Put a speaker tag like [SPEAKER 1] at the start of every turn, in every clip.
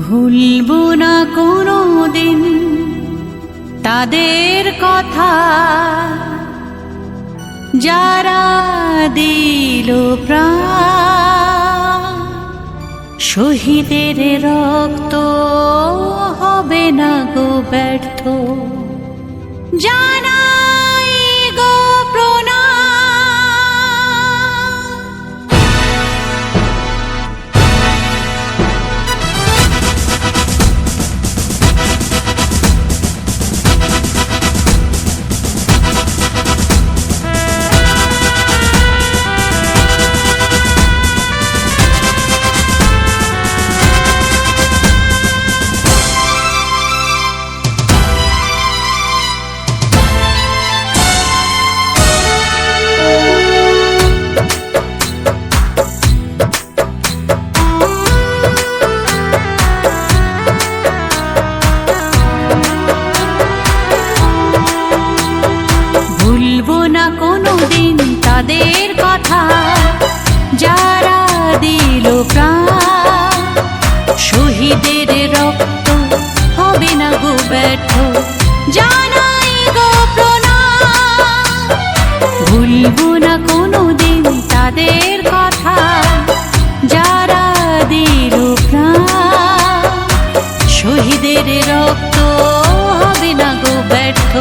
[SPEAKER 1] ভুলবো না কোনো দিন তাদের কথা, যারা দিল প্রাণ। শহীদের রক্ত হবে না গো ব্যর্থ, জানাই গো প্রণাম। ভুলবো না কোনোদিন তাদের কথা, যারা দিল প্রাণ। শহীদের রক্ত হবে না গো ব্যর্থ, জানাই গো প্রণাম। ভুলবো না কোনোদিন তাদের কথা, যারা দিল প্রাণ। শহীদের রক্ত হবে না গো ব্যর্থ,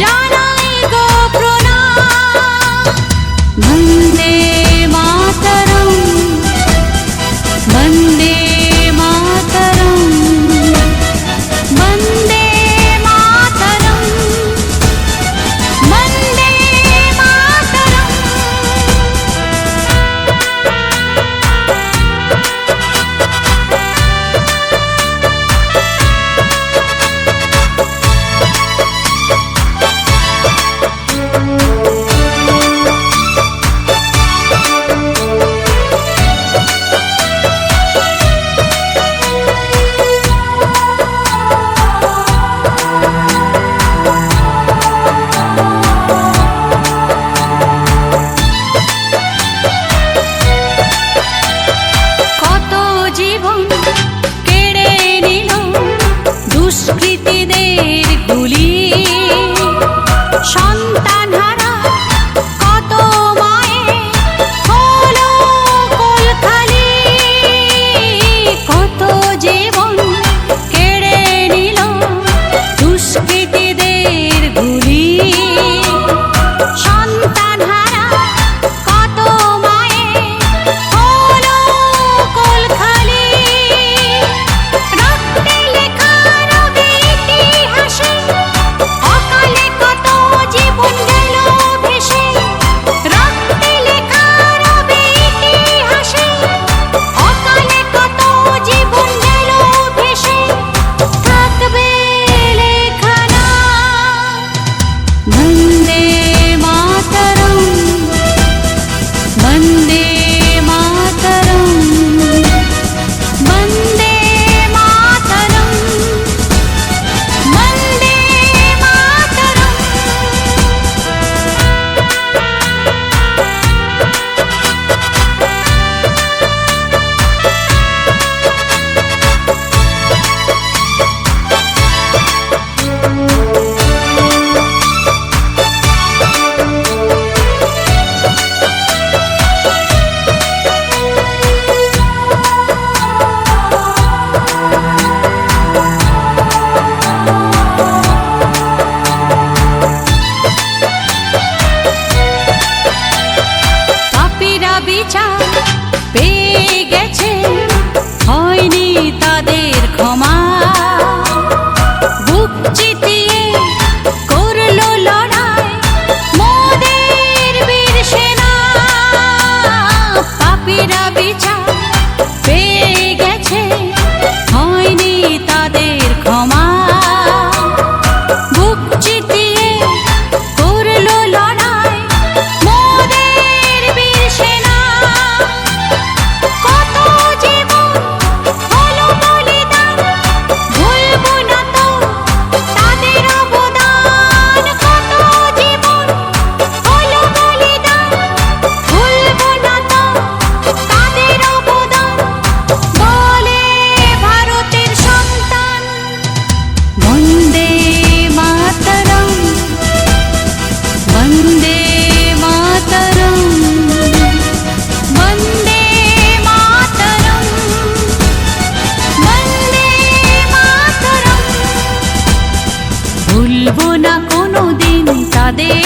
[SPEAKER 1] জানাই গো প্রণাম। বন্দে মাতরম, বন্দে মাতরম, বন্দে মাতরম, বন্দে মাতরম। দুষ্কৃতীদের গুলি, সন্তানহারা কত মায়ের হলো কোল খালি। কত জীবন কেড়ে নিল দুষ্কৃতীদের গুলি, সন্তানহারা কত মায়ের হলো কোল খালি। রক্তে লেখা চাঁদের